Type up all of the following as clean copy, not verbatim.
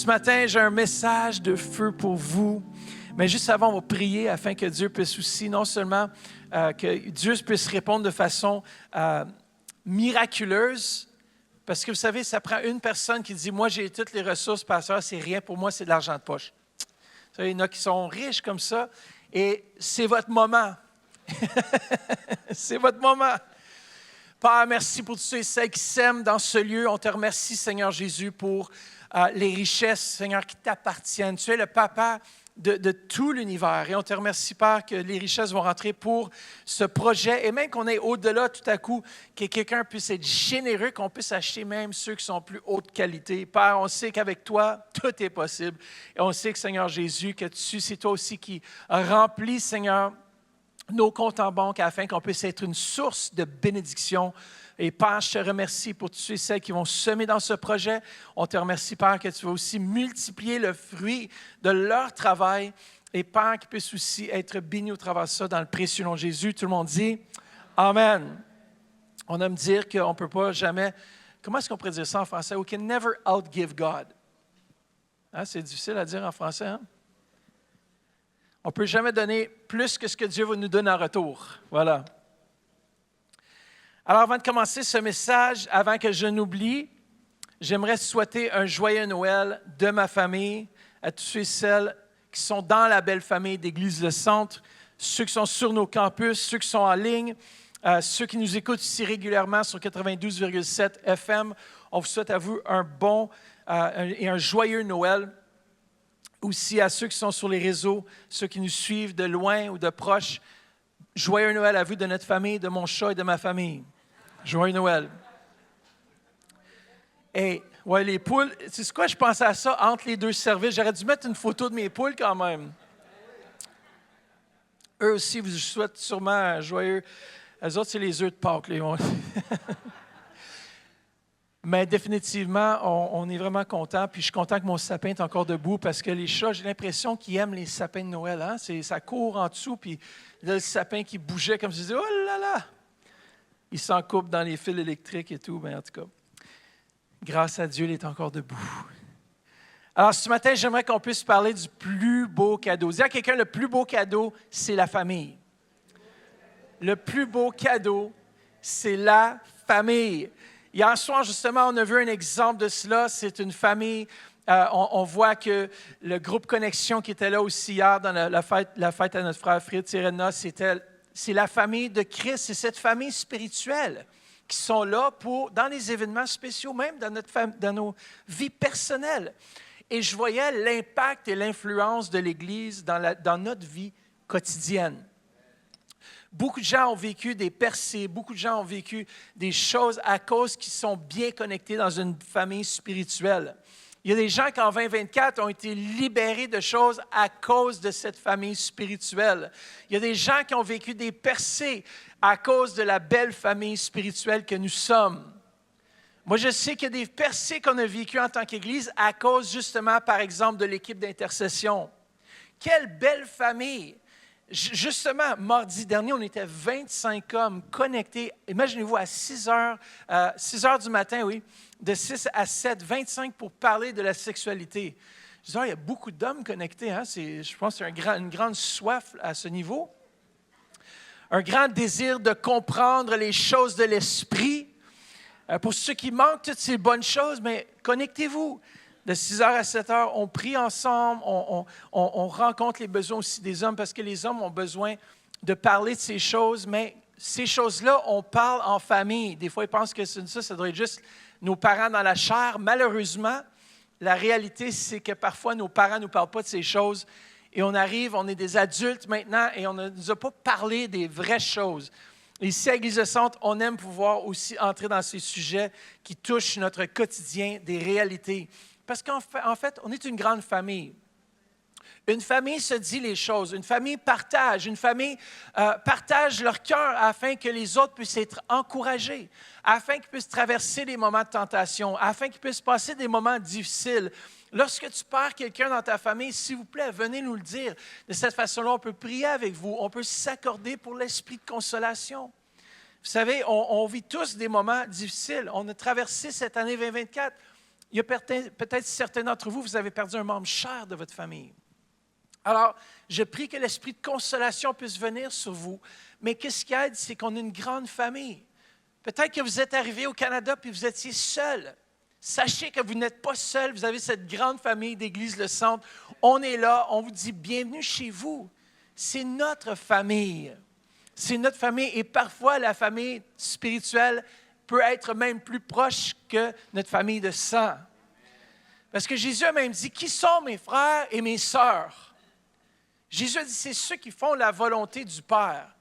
Ce matin, j'ai un message de feu pour vous. Mais juste avant, on va prier afin que Dieu puisse aussi, non seulement que Dieu puisse répondre de façon miraculeuse, parce que vous savez, ça prend une personne qui dit « Moi, j'ai toutes les ressources, pasteur, c'est rien pour moi, c'est de l'argent de poche. » Vous savez, il y en a qui sont riches comme ça, et c'est votre moment. C'est votre moment. Père, merci pour tous ceux et celles qui s'aiment dans ce lieu. On te remercie, Seigneur Jésus, pour les richesses, Seigneur, qui t'appartiennent. Tu es le papa de tout l'univers. Et on te remercie, Père, que les richesses vont rentrer pour ce projet. Et même qu'on ait au-delà, tout à coup, que quelqu'un puisse être généreux, qu'on puisse acheter même ceux qui sont plus haute qualité. Père, on sait qu'avec toi, tout est possible. Et on sait que, Seigneur Jésus, que c'est toi aussi qui remplis, Seigneur, nos comptes en banque afin qu'on puisse être une source de bénédiction. Et Père, je te remercie pour tous ceux et celles qui vont semer dans ce projet. On te remercie, Père, que tu vas aussi multiplier le fruit de leur travail. Et Père, qu'ils puissent aussi être bénis au travers de ça dans le précieux nom de Jésus. Tout le monde dit Amen. On aime dire qu'on ne peut pas jamais... Comment est-ce qu'on pourrait dire ça en français? We can never outgive God. Hein, c'est difficile à dire en français, hein? On ne peut jamais donner plus que ce que Dieu va nous donner en retour. Voilà. Alors, avant de commencer ce message, avant que je n'oublie, j'aimerais souhaiter un joyeux Noël de ma famille à tous ceux et celles qui sont dans la belle famille d'Église Le Centre, ceux qui sont sur nos campus, ceux qui sont en ligne, ceux qui nous écoutent ici régulièrement sur 92,7 FM. On vous souhaite à vous un bon et un joyeux Noël. Aussi à ceux qui sont sur les réseaux, ceux qui nous suivent de loin ou de proche, joyeux Noël à vous de notre famille, de mon chat et de ma famille. Joyeux Noël. Et ouais, les poules, c'est quoi, je pensais à ça entre les deux services. J'aurais dû mettre une photo de mes poules quand même. Eux aussi, vous souhaitent sûrement un joyeux... Eux autres, c'est les œufs de Pâques. Mais définitivement, on est vraiment content. Puis je suis content que mon sapin est encore debout parce que les chats, j'ai l'impression qu'ils aiment les sapins de Noël. Hein? Ça court en dessous, puis là, le sapin qui bougeait comme je disais, oh là là! Il s'en coupe dans les fils électriques et tout. Mais en tout cas, grâce à Dieu, il est encore debout. Alors, ce matin, j'aimerais qu'on puisse parler du plus beau cadeau. Dire à quelqu'un, le plus beau cadeau, c'est la famille. Le plus beau cadeau, c'est la famille. Hier soir, justement, on a vu un exemple de cela. C'est une famille. On voit que le groupe Connexion qui était là aussi hier dans la fête à notre frère Fritz et Rena, c'est la famille de Christ. C'est cette famille spirituelle qui sont là dans les événements spéciaux, même dans nos vies personnelles. Et je voyais l'impact et l'influence de l'Église dans notre vie quotidienne. Beaucoup de gens ont vécu des percées, beaucoup de gens ont vécu des choses à cause qu'ils sont bien connectés dans une famille spirituelle. Il y a des gens qui en 2024 ont été libérés de choses à cause de cette famille spirituelle. Il y a des gens qui ont vécu des percées à cause de la belle famille spirituelle que nous sommes. Moi, je sais qu'il y a des percées qu'on a vécues en tant qu'Église à cause justement, par exemple, de l'équipe d'intercession. Quelle belle famille! Justement, mardi dernier, on était 25 hommes connectés. Imaginez-vous, à 6 heures du matin, oui, de 6 à 7, 25 pour parler de la sexualité. Je dis, il y a beaucoup d'hommes connectés. Hein? Je pense que c'est une grande soif à ce niveau. Un grand désir de comprendre les choses de l'esprit. Pour ceux qui manquent toutes ces bonnes choses, mais connectez-vous. De 6 heures à 7 heures, on prie ensemble, on rencontre les besoins aussi des hommes parce que les hommes ont besoin de parler de ces choses, mais ces choses-là, on parle en famille. Des fois, ils pensent que ça doit être juste nos parents dans la chair. Malheureusement, la réalité, c'est que parfois, nos parents ne nous parlent pas de ces choses et on est des adultes maintenant et on ne nous a pas parlé des vraies choses. Ici, à Église Le Centre, on aime pouvoir aussi entrer dans ces sujets qui touchent notre quotidien, des réalités. Parce qu'en fait, on est une grande famille. Une famille se dit les choses. Une famille partage. Une famille partage leur cœur afin que les autres puissent être encouragés, afin qu'ils puissent traverser des moments de tentation, afin qu'ils puissent passer des moments difficiles. Lorsque tu perds quelqu'un dans ta famille, s'il vous plaît, venez nous le dire. De cette façon-là, on peut prier avec vous. On peut s'accorder pour l'esprit de consolation. Vous savez, on vit tous des moments difficiles. On a traversé cette année 2024. Il y a peut-être certains d'entre vous, vous avez perdu un membre cher de votre famille. Alors, je prie que l'esprit de consolation puisse venir sur vous. Mais qu'est-ce qui aide, c'est qu'on a une grande famille. Peut-être que vous êtes arrivé au Canada puis vous étiez seul. Sachez que vous n'êtes pas seul, vous avez cette grande famille d'Église Le Centre. On est là, on vous dit bienvenue chez vous. C'est notre famille. C'est notre famille et parfois la famille spirituelle peut être même plus proche que notre famille de sang. Parce que Jésus a même dit, qui sont mes frères et mes sœurs? Jésus a dit, c'est ceux qui font la volonté du Père.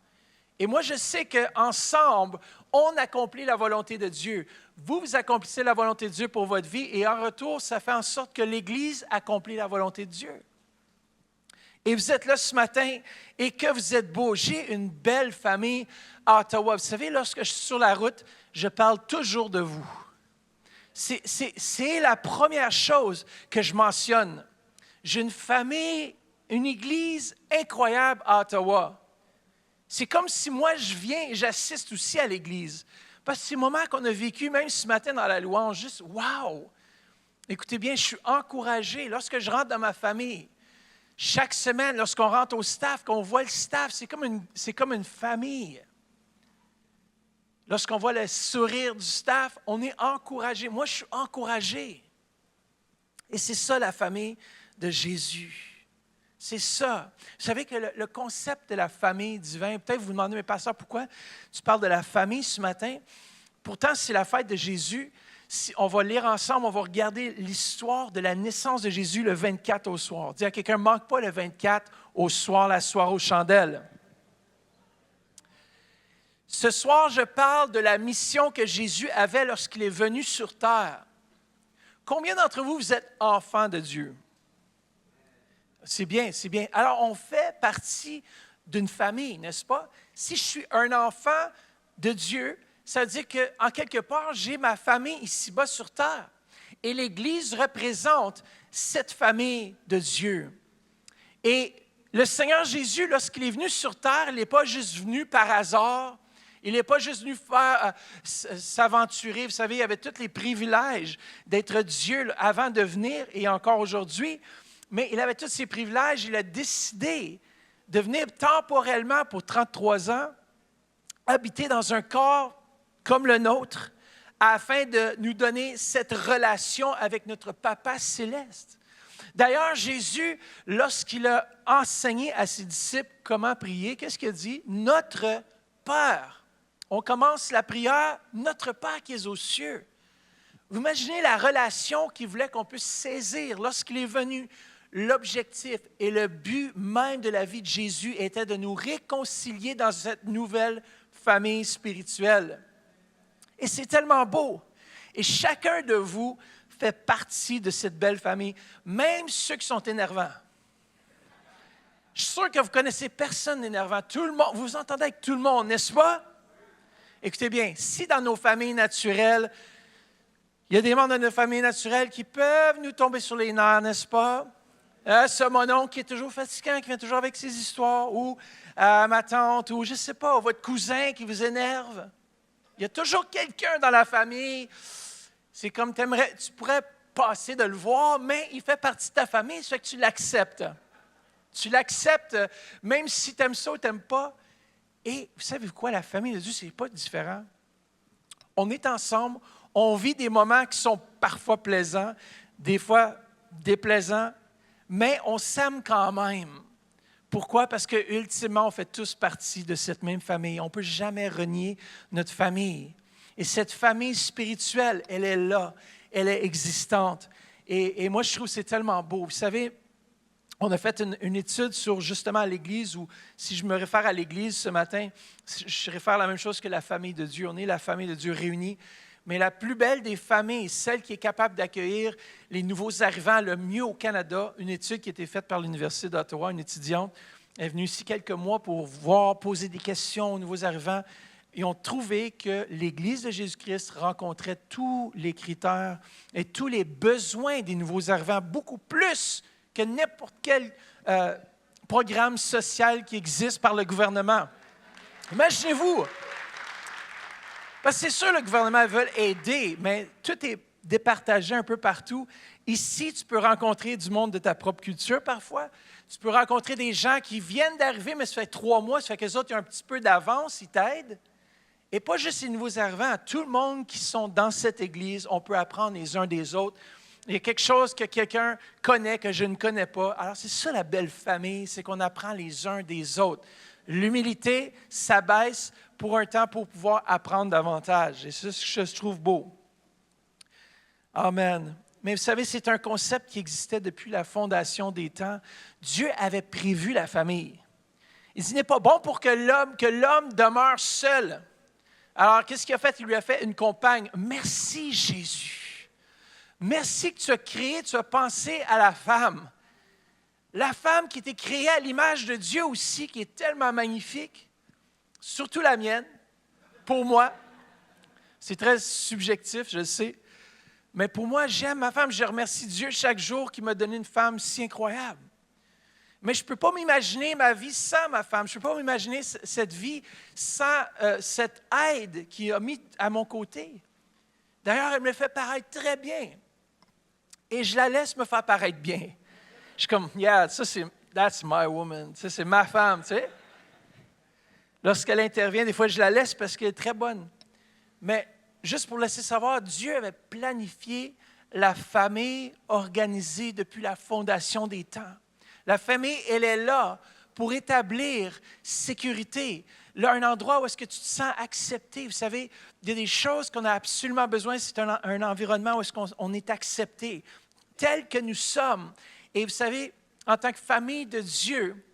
Et moi, je sais qu'ensemble, on accomplit la volonté de Dieu. Vous accomplissez la volonté de Dieu pour votre vie et en retour, ça fait en sorte que l'Église accomplit la volonté de Dieu. Et vous êtes là ce matin et que vous êtes beau. J'ai une belle famille à Ottawa. Vous savez, lorsque je suis sur la route, je parle toujours de vous. C'est la première chose que je mentionne. J'ai une famille, une église incroyable à Ottawa. C'est comme si moi, je viens et j'assiste aussi à l'église. Parce que ces moments qu'on a vécu, même ce matin dans la louange, juste « wow ». Écoutez bien, je suis encouragé. Lorsque je rentre dans ma famille, chaque semaine, lorsqu'on rentre au staff, qu'on voit le staff, c'est comme une famille. Lorsqu'on voit le sourire du staff, on est encouragé. Moi, je suis encouragé. Et c'est ça la famille de Jésus. C'est ça. Vous savez que le concept de la famille divine, peut-être vous vous demandez, mais pasteur, pourquoi tu parles de la famille ce matin? Pourtant, c'est la fête de Jésus. Si on va lire ensemble, on va regarder l'histoire de la naissance de Jésus le 24 au soir. Dis à quelqu'un, ne manque pas le 24 au soir, la soirée aux chandelles. Ce soir, je parle de la mission que Jésus avait lorsqu'il est venu sur terre. Combien d'entre vous, vous êtes enfants de Dieu? C'est bien, c'est bien. Alors, on fait partie d'une famille, n'est-ce pas? Si je suis un enfant de Dieu, ça veut dire qu'en quelque part, j'ai ma famille ici-bas sur terre. Et l'Église représente cette famille de Dieu. Et le Seigneur Jésus, lorsqu'il est venu sur terre, il n'est pas juste venu par hasard. Il n'est pas juste venu s'aventurer. Vous savez, il avait tous les privilèges d'être Dieu avant de venir et encore aujourd'hui. Mais il avait tous ces privilèges. Il a décidé de venir temporellement pour 33 ans, habiter dans un corps comme le nôtre, afin de nous donner cette relation avec notre Papa céleste. D'ailleurs, Jésus, lorsqu'il a enseigné à ses disciples comment prier, qu'est-ce qu'il a dit? Notre Père. On commence la prière, notre Père qui est aux cieux. Vous imaginez la relation qu'il voulait qu'on puisse saisir lorsqu'il est venu. L'objectif et le but même de la vie de Jésus était de nous réconcilier dans cette nouvelle famille spirituelle. Et c'est tellement beau. Et chacun de vous fait partie de cette belle famille, même ceux qui sont énervants. Je suis sûr que vous ne connaissez personne d'énervant. Tout le monde, vous vous entendez avec tout le monde, n'est-ce pas? Écoutez bien, si dans nos familles naturelles, il y a des membres de nos familles naturelles qui peuvent nous tomber sur les nerfs, n'est-ce pas? Ce mononcle qui est toujours fatigant, qui vient toujours avec ses histoires, ou ma tante, ou je ne sais pas, votre cousin qui vous énerve. Il y a toujours quelqu'un dans la famille, c'est comme tu pourrais passer de le voir, mais il fait partie de ta famille, ça fait que tu l'acceptes. Tu l'acceptes, même si tu aimes ça ou tu n'aimes pas. Et vous savez quoi, la famille de Dieu, ce n'est pas différent. On est ensemble, on vit des moments qui sont parfois plaisants, des fois déplaisants, mais on s'aime quand même. Pourquoi? Parce qu'ultimement, on fait tous partie de cette même famille. On ne peut jamais renier notre famille. Et cette famille spirituelle, elle est là, elle est existante. Et moi, je trouve que c'est tellement beau. Vous savez, on a fait une étude sur justement l'Église, où si je me réfère à l'Église ce matin, je réfère à la même chose que la famille de Dieu. On est la famille de Dieu réunie. Mais la plus belle des familles, celle qui est capable d'accueillir les nouveaux arrivants le mieux au Canada, une étude qui a été faite par l'Université d'Ottawa, une étudiante, est venue ici quelques mois pour poser des questions aux nouveaux arrivants. Ils ont trouvé que l'Église de Jésus-Christ rencontrait tous les critères et tous les besoins des nouveaux arrivants, beaucoup plus que n'importe quel programme social qui existe par le gouvernement. Imaginez-vous! Parce que c'est sûr, le gouvernement veut aider, mais tout est départagés un peu partout. Ici, tu peux rencontrer du monde de ta propre culture parfois. Tu peux rencontrer des gens qui viennent d'arriver, mais ça fait 3 mois, ça fait qu'eux autres, ils ont un petit peu d'avance, ils t'aident. Et pas juste les nouveaux arrivants, tout le monde qui sont dans cette Église, on peut apprendre les uns des autres. Il y a quelque chose que quelqu'un connaît que je ne connais pas. Alors, c'est ça la belle famille, c'est qu'on apprend les uns des autres. L'humilité s'abaisse pour un temps pour pouvoir apprendre davantage. Et c'est ce que je trouve beau. Amen. Mais vous savez, c'est un concept qui existait depuis la fondation des temps. Dieu avait prévu la famille. Il dit, il n'est pas bon pour que l'homme demeure seul. Alors, qu'est-ce qu'il a fait? Il lui a fait une compagne. Merci, Jésus. Merci que tu as créé, tu as pensé à la femme. La femme qui était créée à l'image de Dieu aussi, qui est tellement magnifique. Surtout la mienne, pour moi. C'est très subjectif, je le sais. Mais pour moi, j'aime ma femme. Je remercie Dieu chaque jour qui m'a donné une femme si incroyable. Mais je ne peux pas m'imaginer ma vie sans ma femme. Je ne peux pas m'imaginer cette vie sans cette aide qu'il a mis à mon côté. D'ailleurs, elle me fait paraître très bien. Et je la laisse me faire paraître bien. Je suis comme, yeah, that's my woman. Ça, c'est ma femme, tu sais. Lorsqu'elle intervient, des fois, je la laisse parce qu'elle est très bonne. Mais juste pour laisser savoir, Dieu avait planifié la famille organisée depuis la fondation des temps. La famille, elle est là pour établir sécurité. Là, un endroit où est-ce que tu te sens accepté. Vous savez, il y a des choses qu'on a absolument besoin. C'est un environnement où est-ce qu'on est accepté, tel que nous sommes. Et vous savez, en tant que famille de Dieu,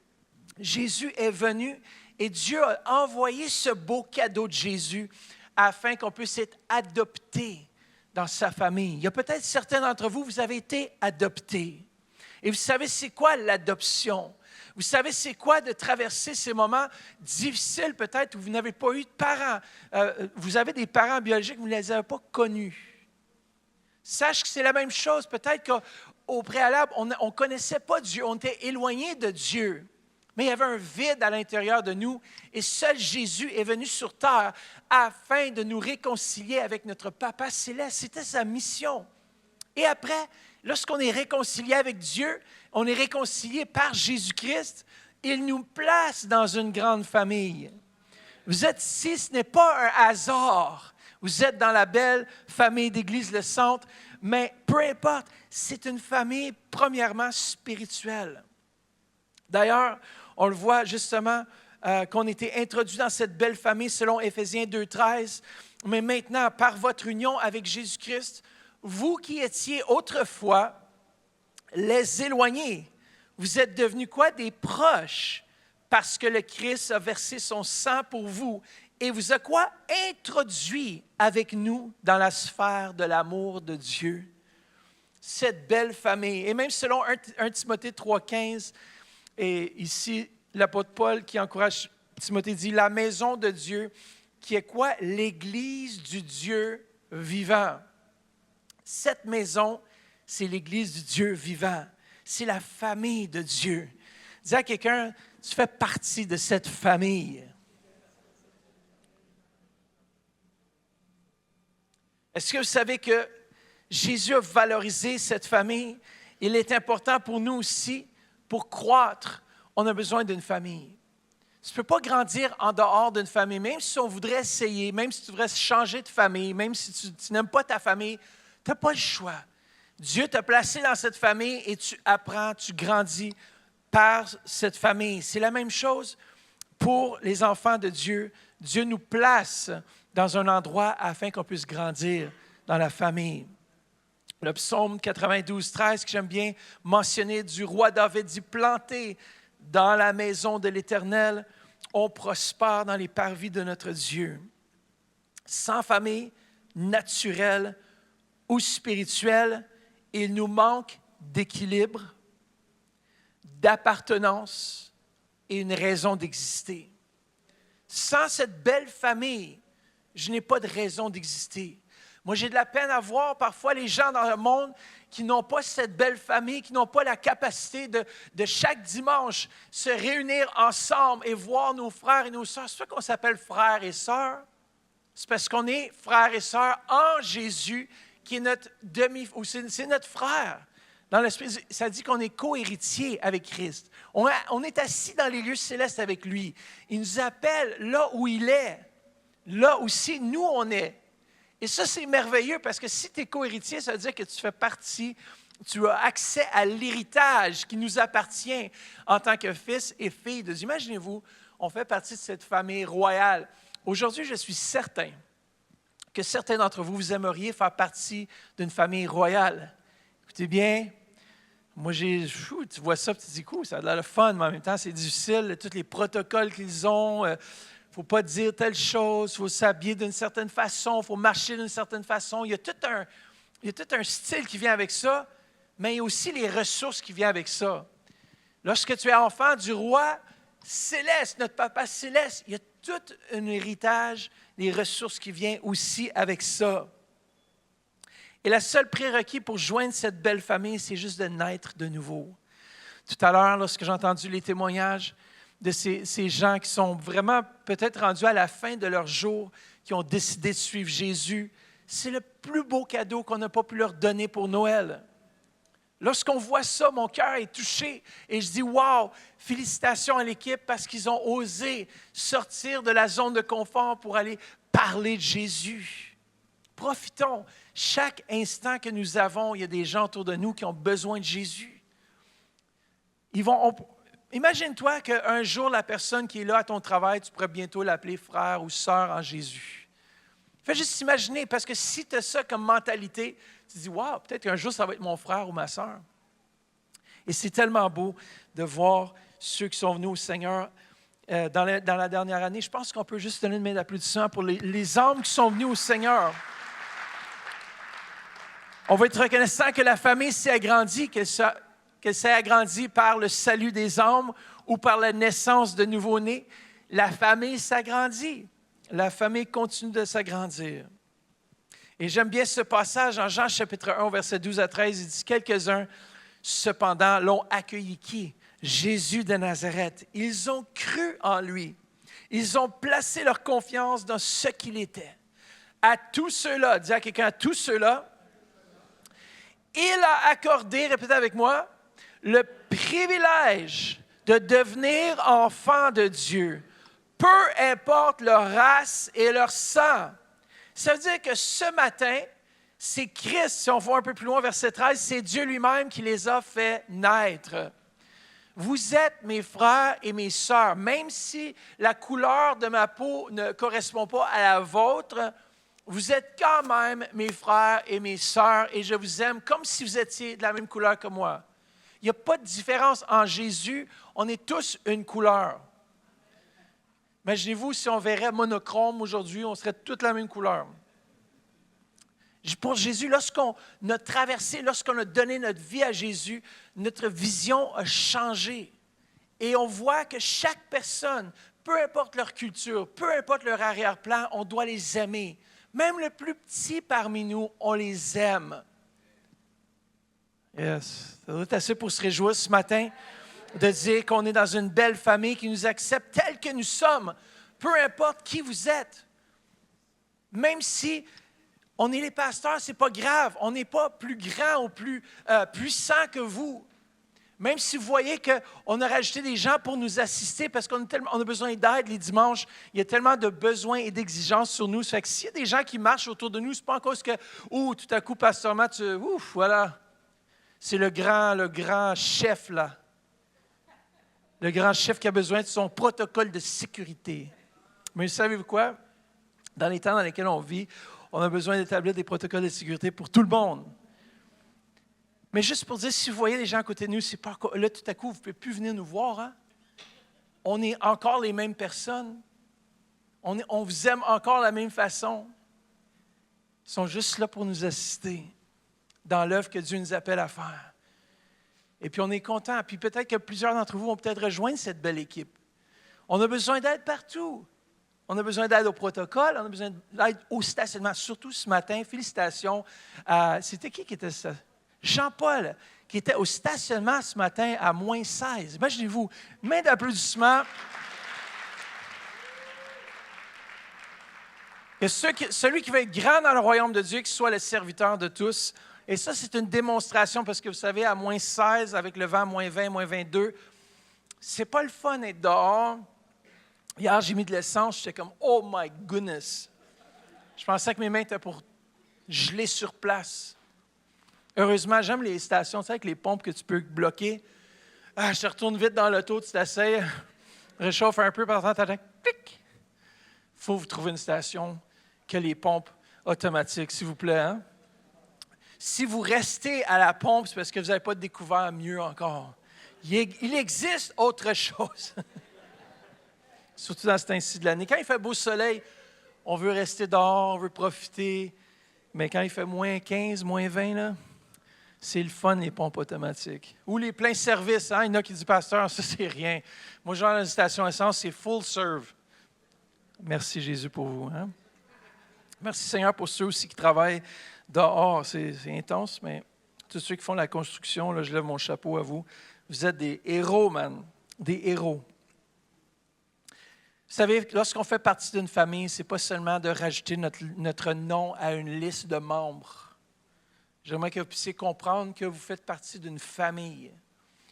Jésus est venu et Dieu a envoyé ce beau cadeau de Jésus afin qu'on puisse être adopté dans sa famille. Il y a peut-être certains d'entre vous, vous avez été adoptés. Et vous savez, c'est quoi l'adoption? Vous savez, c'est quoi de traverser ces moments difficiles peut-être où vous n'avez pas eu de parents. Vous avez des parents biologiques, vous ne les avez pas connus. Sache que c'est la même chose. Peut-être qu'au préalable, on ne connaissait pas Dieu, on était éloigné de Dieu. Mais il y avait un vide à l'intérieur de nous et seul Jésus est venu sur terre afin de nous réconcilier avec notre Papa céleste. C'était sa mission. Et après, lorsqu'on est réconcilié avec Dieu, on est réconcilié par Jésus-Christ, il nous place dans une grande famille. Vous êtes ici, ce n'est pas un hasard. Vous êtes dans la belle famille d'Église Le Centre, mais peu importe, c'est une famille premièrement spirituelle. D'ailleurs, on le voit justement qu'on était introduit dans cette belle famille selon Éphésiens 2,13, mais maintenant, par votre union avec Jésus-Christ, vous qui étiez autrefois les éloignés, vous êtes devenus quoi? Des proches, parce que le Christ a versé son sang pour vous et vous a quoi? Introduit avec nous dans la sphère de l'amour de Dieu. Cette belle famille. Et même selon 1 Timothée 3,15, et ici, l'apôtre Paul qui encourage Timothée dit, la maison de Dieu, qui est quoi? L'Église du Dieu vivant. Cette maison, c'est l'Église du Dieu vivant. C'est la famille de Dieu. Dis à quelqu'un, tu fais partie de cette famille. Est-ce que vous savez que Jésus a valorisé cette famille? Il est important pour nous aussi, pour croître, on a besoin d'une famille. Tu ne peux pas grandir en dehors d'une famille, même si on voudrait essayer, même si tu voudrais changer de famille, même si tu n'aimes pas ta famille, tu n'as pas le choix. Dieu t'a placé dans cette famille et tu apprends, tu grandis par cette famille. C'est la même chose pour les enfants de Dieu. Dieu nous place dans un endroit afin qu'on puisse grandir dans la famille. Le psaume 92, 13, que j'aime bien mentionner, du roi David dit « Planté dans la maison de l'Éternel, on prospère dans les parvis de notre Dieu. » Sans famille naturelle ou spirituelle, il nous manque d'équilibre, d'appartenance et une raison d'exister. Sans cette belle famille, je n'ai pas de raison d'exister. Moi, j'ai de la peine à voir parfois les gens dans le monde qui n'ont pas cette belle famille, qui n'ont pas la capacité de chaque dimanche se réunir ensemble et voir nos frères et nos sœurs. C'est pas qu'on s'appelle frères et sœurs, c'est parce qu'on est frères et sœurs en Jésus qui est notre ou c'est notre frère. Dans l'esprit, ça dit qu'on est co-héritier avec Christ. On est assis dans les lieux célestes avec lui. Il nous appelle là où il est, là aussi nous on est. Et ça, c'est merveilleux parce que si tu es co-héritier, ça veut dire que tu fais partie, tu as accès à l'héritage qui nous appartient en tant que fils et fille de Dieu. Imaginez-vous, on fait partie de cette famille royale. Aujourd'hui, je suis certain que certains d'entre vous, vous aimeriez faire partie d'une famille royale. Écoutez bien, moi, tu vois ça, tu te dis, cool, ça a l'air le fun, mais en même temps, c'est difficile, tous les protocoles qu'ils ont. Il ne faut pas dire telle chose, il faut s'habiller d'une certaine façon, il faut marcher d'une certaine façon. Il y a tout un style qui vient avec ça, mais il y a aussi les ressources qui viennent avec ça. Lorsque tu es enfant du roi céleste, notre papa céleste, il y a tout un héritage, les ressources qui viennent aussi avec ça. Et la seule prérequis pour joindre cette belle famille, c'est juste de naître de nouveau. Tout à l'heure, lorsque j'ai entendu les témoignages de ces gens qui sont vraiment peut-être rendus à la fin de leur jour, qui ont décidé de suivre Jésus, c'est le plus beau cadeau qu'on n'a pas pu leur donner pour Noël. Lorsqu'on voit ça, mon cœur est touché et je dis « Wow, félicitations à l'équipe parce qu'ils ont osé sortir de la zone de confort pour aller parler de Jésus. » Profitons. Chaque instant que nous avons, il y a des gens autour de nous qui ont besoin de Jésus. Imagine-toi qu'un jour, la personne qui est là à ton travail, tu pourrais bientôt l'appeler frère ou sœur en Jésus. Fais juste imaginer, parce que si tu as ça comme mentalité, tu te dis, wow, peut-être qu'un jour, ça va être mon frère ou ma sœur. Et c'est tellement beau de voir ceux qui sont venus au Seigneur dans la dernière année. Je pense qu'on peut juste donner une main d'applaudissement pour les âmes qui sont venues au Seigneur. On va être reconnaissant que la famille s'est agrandie, qu'elle s'est agrandie par le salut des âmes ou par la naissance de nouveau-nés. La famille s'agrandit. La famille continue de s'agrandir. Et j'aime bien ce passage en Jean chapitre 1, verset 12 à 13. Il dit « Quelques-uns, cependant, l'ont accueilli qui? Jésus de Nazareth. Ils ont cru en lui. Ils ont placé leur confiance dans ce qu'il était. À tous ceux-là, dis à quelqu'un, à tous ceux-là, il a accordé, répétez avec moi, le privilège de devenir enfants de Dieu, peu importe leur race et leur sang. » Ça veut dire que ce matin, c'est Christ, si on va un peu plus loin, verset 13, c'est Dieu lui-même qui les a fait naître. Vous êtes mes frères et mes sœurs, même si la couleur de ma peau ne correspond pas à la vôtre, vous êtes quand même mes frères et mes sœurs et je vous aime comme si vous étiez de la même couleur que moi. Il n'y a pas de différence en Jésus, on est tous une couleur. Imaginez-vous si on verrait monochrome aujourd'hui, on serait tous la même couleur. Pour Jésus, lorsqu'on a traversé, lorsqu'on a donné notre vie à Jésus, notre vision a changé. Et on voit que chaque personne, peu importe leur culture, peu importe leur arrière-plan, on doit les aimer. Même le plus petit parmi nous, on les aime. Yes. Ça doit être assez pour se réjouir ce matin de dire qu'on est dans une belle famille qui nous accepte tels que nous sommes, peu importe qui vous êtes. Même si on est les pasteurs, ce n'est pas grave. On n'est pas plus grand ou plus puissant que vous. Même si vous voyez qu'on a rajouté des gens pour nous assister parce qu'on a besoin d'aide les dimanches, il y a tellement de besoins et d'exigences sur nous. Ça fait que s'il y a des gens qui marchent autour de nous, ce n'est pas en cause que, tout à coup, pasteur Matt, voilà, c'est le grand chef, là. Le grand chef qui a besoin de son protocole de sécurité. Mais savez-vous quoi? Dans les temps dans lesquels on vit, on a besoin d'établir des protocoles de sécurité pour tout le monde. Mais juste pour dire, si vous voyez les gens à côté de nous, c'est pas là, tout à coup, vous ne pouvez plus venir nous voir. Hein? On est encore les mêmes personnes. On vous aime encore de la même façon. Ils sont juste là pour nous assister dans l'œuvre que Dieu nous appelle à faire. Et puis, on est content. Puis peut-être que plusieurs d'entre vous vont peut-être rejoindre cette belle équipe. On a besoin d'aide partout. On a besoin d'aide au protocole, on a besoin d'aide au stationnement. Surtout ce matin, félicitations. C'était qui était ça? Jean-Paul, qui était au stationnement ce matin à moins 16. Imaginez-vous, main d'applaudissement. Que celui qui veut être grand dans le royaume de Dieu, qu'il soit le serviteur de tous. Et ça, c'est une démonstration parce que vous savez, à moins 16, avec le vent, moins 20, moins 22, c'est pas le fun d'être dehors. Hier, j'ai mis de l'essence, j'étais comme « Oh my goodness! » Je pensais que mes mains étaient pour geler sur place. Heureusement, j'aime les stations, tu sais, avec les pompes que tu peux bloquer. Ah, je te retourne vite dans l'auto, tu t'essayes, réchauffe un peu, par exemple, tu attends, clic! Il faut vous trouver une station que les pompes automatiques, s'il vous plaît. Hein? Si vous restez à la pompe, c'est parce que vous n'avez pas découvert mieux encore. Il existe autre chose. Surtout dans ce temps-ci de l'année. Quand il fait beau soleil, on veut rester dehors, on veut profiter. Mais quand il fait moins 15, moins 20, là, c'est le fun, les pompes automatiques. Ou les pleins services. Hein? Il y en a qui disent, pasteur, ça, c'est rien. Moi, je vais dans une station essence, c'est full serve. Merci, Jésus, pour vous. Hein? Merci, Seigneur, pour ceux aussi qui travaillent dehors. C'est intense, mais tous ceux qui font la construction, là, je lève mon chapeau à vous. Vous êtes des héros, man. Des héros. Vous savez, lorsqu'on fait partie d'une famille, ce n'est pas seulement de rajouter notre nom à une liste de membres. J'aimerais que vous puissiez comprendre que vous faites partie d'une famille.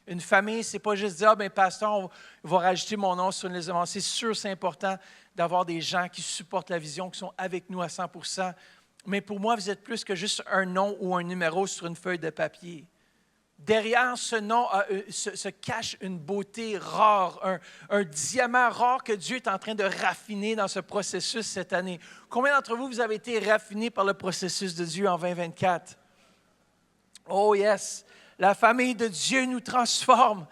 Une famille, ce n'est pas juste dire « Ah, bien, pasteur, on va rajouter mon nom sur une liste de membres. » C'est sûr, c'est important d'avoir des gens qui supportent la vision, qui sont avec nous à 100%. Mais pour moi, vous êtes plus que juste un nom ou un numéro sur une feuille de papier. Derrière ce nom se cache une beauté rare, un diamant rare que Dieu est en train de raffiner dans ce processus cette année. Combien d'entre vous avez été raffinés par le processus de Dieu en 2024? Oh yes! La famille de Dieu nous transforme.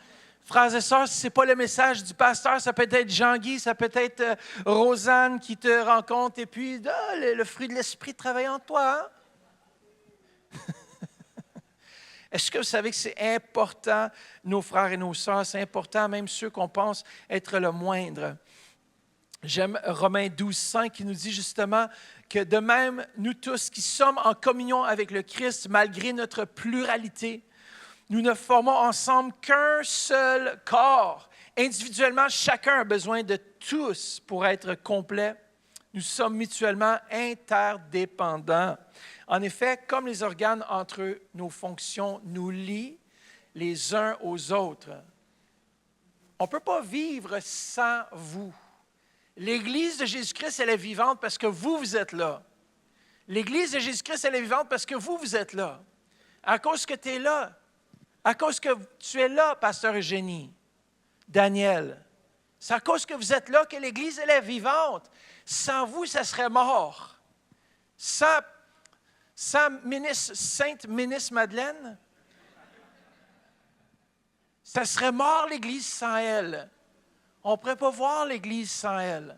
Frères et sœurs, si ce n'est pas le message du pasteur, ça peut être Jean-Guy, ça peut être Rosanne qui te rencontre et puis le fruit de l'esprit travaille en toi. Hein? Est-ce que vous savez que c'est important, nos frères et nos sœurs, c'est important, même ceux qu'on pense être le moindre. J'aime Romains 12, 5 qui nous dit justement que de même, nous tous qui sommes en communion avec le Christ, malgré notre pluralité, nous ne formons ensemble qu'un seul corps. Individuellement, chacun a besoin de tous pour être complet. Nous sommes mutuellement interdépendants. En effet, comme les organes entre nos fonctions nous lient les uns aux autres, on ne peut pas vivre sans vous. L'Église de Jésus-Christ, elle est vivante parce que vous êtes là. L'Église de Jésus-Christ, elle est vivante parce que vous êtes là. À cause que tu es là. À cause que tu es là, pasteur Eugénie, Daniel. C'est à cause que vous êtes là que l'Église, elle est vivante. Sans vous, ça serait mort. Sainte ministre Madeleine, ça serait mort l'Église sans elle. On ne pourrait pas voir l'Église sans elle.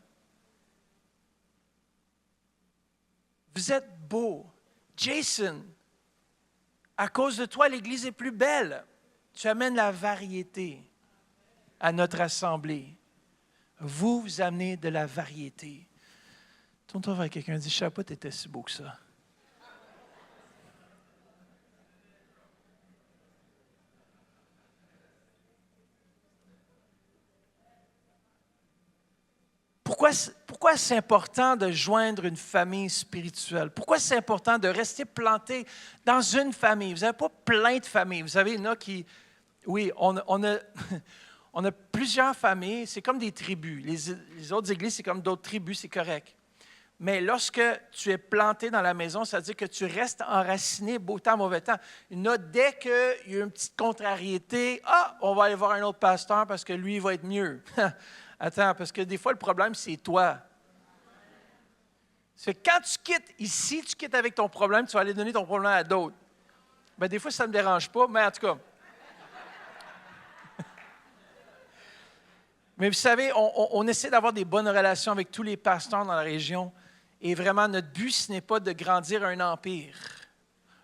Vous êtes beau. Jason, à cause de toi, l'Église est plus belle. Tu amènes la variété à notre assemblée. Vous amenez de la variété. Tourne-toi vers quelqu'un et dis, je ne savais pas que tu étais si beau que ça. Pourquoi c'est important de joindre une famille spirituelle? Pourquoi c'est important de rester planté dans une famille? Vous n'avez pas plein de familles. Vous savez, il y en a qui... Oui, on a plusieurs familles. C'est comme des tribus. Les autres églises, c'est comme d'autres tribus, c'est correct. Mais lorsque tu es planté dans la maison, ça veut dire que tu restes enraciné beau temps, mauvais temps. Il y en a, dès qu'il y a une petite contrariété, on va aller voir un autre pasteur parce que lui, il va être mieux. Attends, parce que des fois, le problème, c'est toi. C'est quand tu quittes ici, tu quittes avec ton problème, tu vas aller donner ton problème à d'autres. Bien, des fois, ça ne me dérange pas, mais en tout cas. Mais vous savez, on essaie d'avoir des bonnes relations avec tous les pasteurs dans la région. Et vraiment, notre but, ce n'est pas de grandir un empire.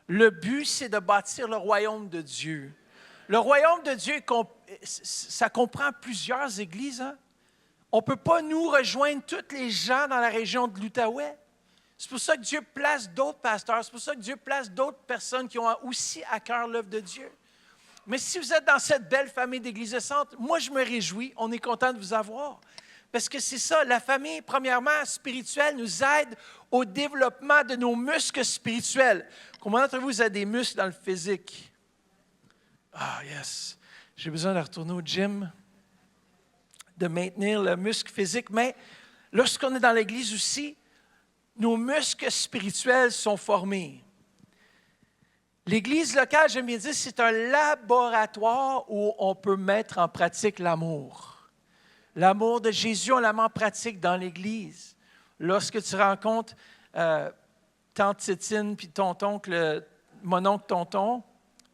Le but, c'est de bâtir le royaume de Dieu. Le royaume de Dieu, ça comprend plusieurs églises. Hein? On ne peut pas nous rejoindre tous les gens dans la région de l'Outaouais. C'est pour ça que Dieu place d'autres pasteurs. C'est pour ça que Dieu place d'autres personnes qui ont aussi à cœur l'œuvre de Dieu. Mais si vous êtes dans cette belle famille d'Église de Centre, moi, je me réjouis. On est content de vous avoir. Parce que c'est ça, la famille, premièrement, spirituelle, nous aide au développement de nos muscles spirituels. Combien d'entre vous avez des muscles dans le physique? Ah, yes. J'ai besoin de retourner au gym, de maintenir le muscle physique. Mais lorsqu'on est dans l'Église aussi, nos muscles spirituels sont formés. L'Église locale, j'aime bien dire, c'est un laboratoire où on peut mettre en pratique l'amour. L'amour de Jésus, on la met en pratique dans l'Église. Lorsque tu rencontres tante Titine, puis mon oncle tonton,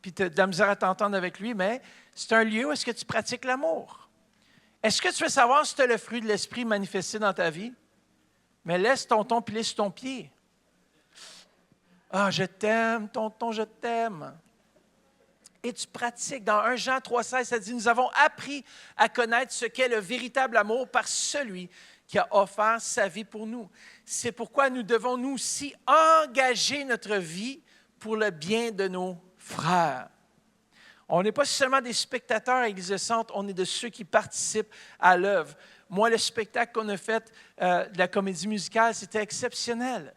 puis tu as de la misère à t'entendre avec lui, mais c'est un lieu où est-ce que tu pratiques l'amour. Est-ce que tu veux savoir si tu as le fruit de l'Esprit manifesté dans ta vie? Mais laisse tonton piler sur ton pied. Ah, je t'aime, tonton, je t'aime. Et tu pratiques. Dans 1 Jean 3,16, ça dit, nous avons appris à connaître ce qu'est le véritable amour par celui qui a offert sa vie pour nous. C'est pourquoi nous devons, nous aussi, engager notre vie pour le bien de nos frères. On n'est pas seulement des spectateurs à l'Église de Centre, on est de ceux qui participent à l'œuvre. Moi, le spectacle qu'on a fait de la comédie musicale, c'était exceptionnel.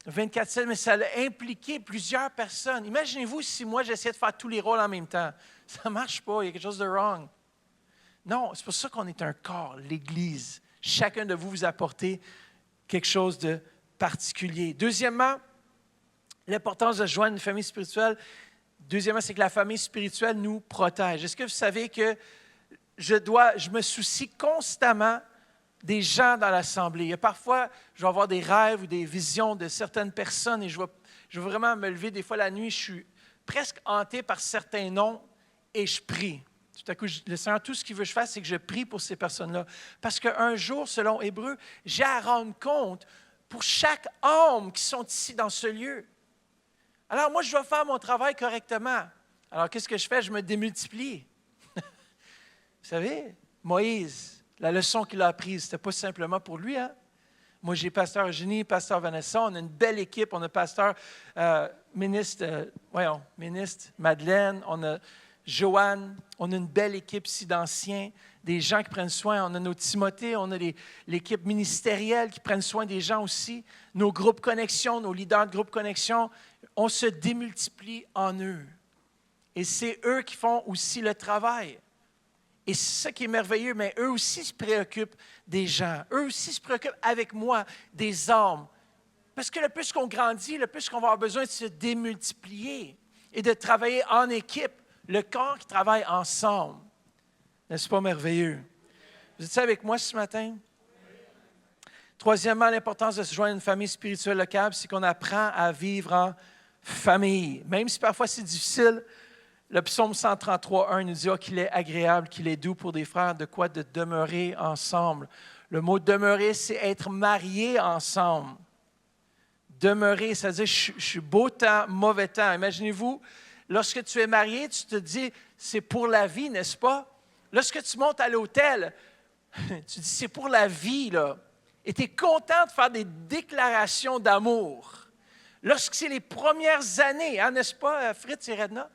24/7, mais ça a impliqué plusieurs personnes. Imaginez-vous si moi, j'essayais de faire tous les rôles en même temps. Ça ne marche pas, il y a quelque chose de wrong. Non, c'est pour ça qu'on est un corps, l'Église. Chacun de vous, vous apportez quelque chose de particulier. Deuxièmement, l'importance de joindre une famille spirituelle. Deuxièmement, c'est que la famille spirituelle nous protège. Est-ce que vous savez que je me soucie constamment des gens dans l'assemblée? Il y a parfois, je vais avoir des rêves ou des visions de certaines personnes et je vais vraiment me lever des fois la nuit, je suis presque hanté par certains noms et je prie. Tout à coup, le Seigneur, tout ce qu'il veut que je fasse, c'est que je prie pour ces personnes-là. Parce qu'un jour, selon Hébreu, j'ai à rendre compte pour chaque homme qui sont ici dans ce lieu. Alors moi, je dois faire mon travail correctement. Alors qu'est-ce que je fais? Je me démultiplie. Vous savez, Moïse, la leçon qu'il a apprise, ce n'était pas simplement pour lui. Hein? Moi, j'ai pasteur Eugénie, pasteur Vanessa, on a une belle équipe. On a pasteur ministre Madeleine, on a Joanne, on a une belle équipe ici d'anciens, des gens qui prennent soin. On a nos Timothée, on a l'équipe ministérielle qui prennent soin des gens aussi. Nos groupes connexion, nos leaders de groupe connexion, on se démultiplie en eux. Et c'est eux qui font aussi le travail. Et c'est ça qui est merveilleux, mais eux aussi se préoccupent des gens. Eux aussi se préoccupent avec moi des âmes. Parce que le plus qu'on grandit, le plus qu'on va avoir besoin de se démultiplier et de travailler en équipe. Le corps qui travaille ensemble. N'est-ce pas merveilleux? Vous êtes avec moi ce matin? Troisièmement, l'importance de se joindre à une famille spirituelle locale, c'est qu'on apprend à vivre en famille. Même si parfois c'est difficile, le psaume 133:1 nous dit qu'il est agréable, qu'il est doux pour des frères, de quoi de demeurer ensemble. Le mot demeurer, c'est être marié ensemble. Demeurer, ça veut dire je suis beau temps, mauvais temps. Imaginez-vous, lorsque tu es marié, tu te dis c'est pour la vie, n'est-ce pas? Lorsque tu montes à l'hôtel, tu dis c'est pour la vie, là. Et tu es content de faire des déclarations d'amour. Lorsque c'est les premières années, hein, n'est-ce pas, Fritz et Redna?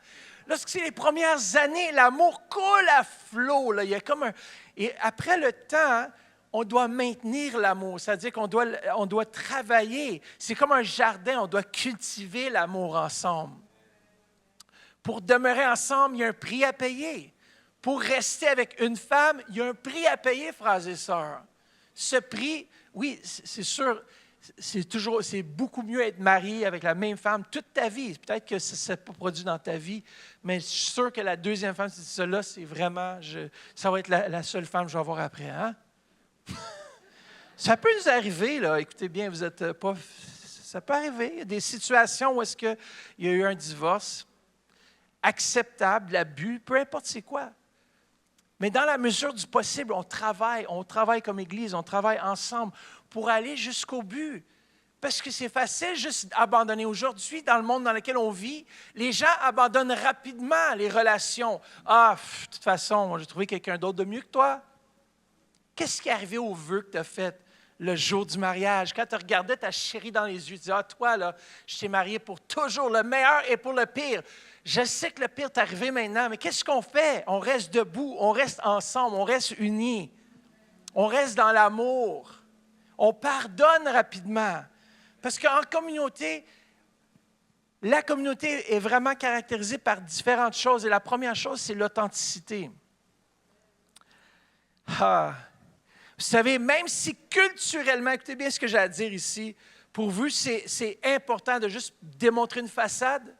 Lorsque c'est les premières années, l'amour coule à flot. Là. Il y a comme Et après le temps, on doit maintenir l'amour. C'est-à-dire qu'on doit travailler. C'est comme un jardin, on doit cultiver l'amour ensemble. Pour demeurer ensemble, il y a un prix à payer. Pour rester avec une femme, il y a un prix à payer, frères et sœurs. Ce prix, oui, c'est sûr, c'est beaucoup mieux être marié avec la même femme toute ta vie. Peut-être que ça ne s'est pas produit dans ta vie, mais je suis sûr que la deuxième femme, c'est celle-là, c'est vraiment, ça va être la seule femme que je vais avoir après. Hein? Ça peut nous arriver, là. Écoutez bien, vous êtes pas... Ça peut arriver. Il y a des situations où est-ce qu'il y a eu un divorce acceptable, l'abus, peu importe c'est quoi. Mais dans la mesure du possible, on travaille comme Église, on travaille ensemble pour aller jusqu'au but. Parce que c'est facile juste d'abandonner. Aujourd'hui, dans le monde dans lequel on vit, les gens abandonnent rapidement les relations. Ah, de toute façon, j'ai trouvé quelqu'un d'autre de mieux que toi. Qu'est-ce qui est arrivé au vœu que tu as fait le jour du mariage? Quand tu regardais ta chérie dans les yeux, tu dis, ah, toi, là, je t'ai marié pour toujours, le meilleur et pour le pire. Je sais que le pire est arrivé maintenant, mais qu'est-ce qu'on fait? On reste debout, on reste ensemble, on reste unis. On reste dans l'amour. On pardonne rapidement. Parce qu'en communauté, la communauté est vraiment caractérisée par différentes choses. Et la première chose, c'est l'authenticité. Ah. Vous savez, même si culturellement, écoutez bien ce que j'ai à dire ici, pour vous, c'est important de juste démontrer une façade.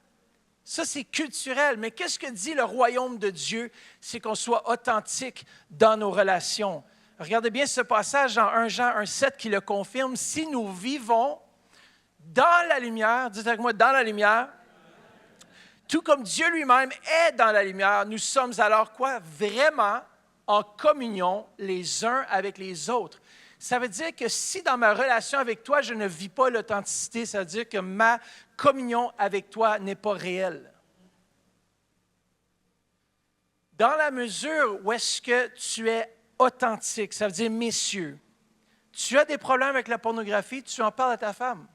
Ça, c'est culturel. Mais qu'est-ce que dit le royaume de Dieu? C'est qu'on soit authentique dans nos relations. Regardez bien ce passage dans 1 Jean 1,7 qui le confirme. Si nous vivons dans la lumière, dites avec moi, dans la lumière, tout comme Dieu lui-même est dans la lumière, nous sommes alors quoi? Vraiment en communion les uns avec les autres. Ça veut dire que si dans ma relation avec toi, je ne vis pas l'authenticité, ça veut dire que ma communion avec toi n'est pas réelle. Dans la mesure où est-ce que tu es authentique, ça veut dire, messieurs, tu as des problèmes avec la pornographie, tu en parles à ta femme.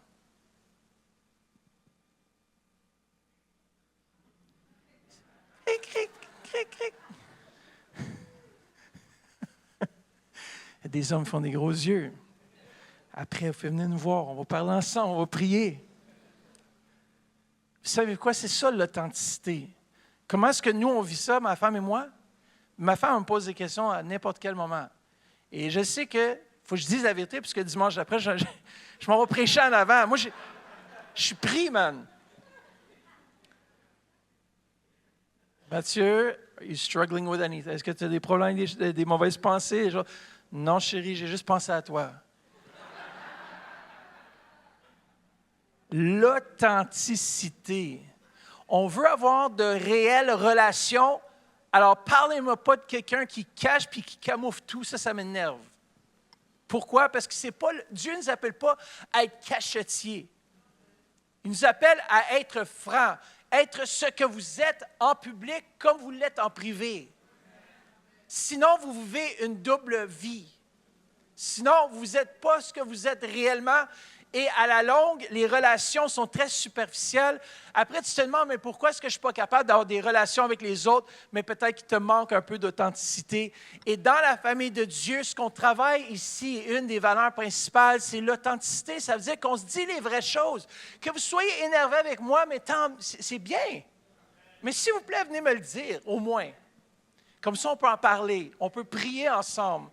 Cric, cric, cric, cric. Des hommes font des gros yeux. Après, vous pouvez venir nous voir, on va parler ensemble, on va prier. Vous savez quoi? C'est ça l'authenticité. Comment est-ce que nous, on vit ça, ma femme et moi? Ma femme me pose des questions à n'importe quel moment. Et je sais que faut que je dise la vérité, parce que dimanche après, je m'en vais prêcher en avant. Moi, je suis pris, man. Mathieu, are you struggling with anything? Est-ce que tu as des problèmes, des mauvaises pensées? Non, chérie, j'ai juste pensé à toi. L'authenticité. On veut avoir de réelles relations. Alors, parlez-moi pas de quelqu'un qui cache puis qui camoufle tout. Ça m'énerve. Pourquoi? Parce que c'est pas, Dieu ne nous appelle pas à être cachetiers. Il nous appelle à être francs, être ce que vous êtes en public comme vous l'êtes en privé. Sinon, vous vivez une double vie. Sinon, vous n'êtes pas ce que vous êtes réellement. Et à la longue, les relations sont très superficielles. Après, tu te demandes, mais pourquoi est-ce que je ne suis pas capable d'avoir des relations avec les autres? Mais peut-être qu'il te manque un peu d'authenticité. Et dans la famille de Dieu, ce qu'on travaille ici, une des valeurs principales, c'est l'authenticité. Ça veut dire qu'on se dit les vraies choses. Que vous soyez énervé avec moi, mais c'est bien. Mais s'il vous plaît, venez me le dire, au moins. Comme ça, on peut en parler. On peut prier ensemble.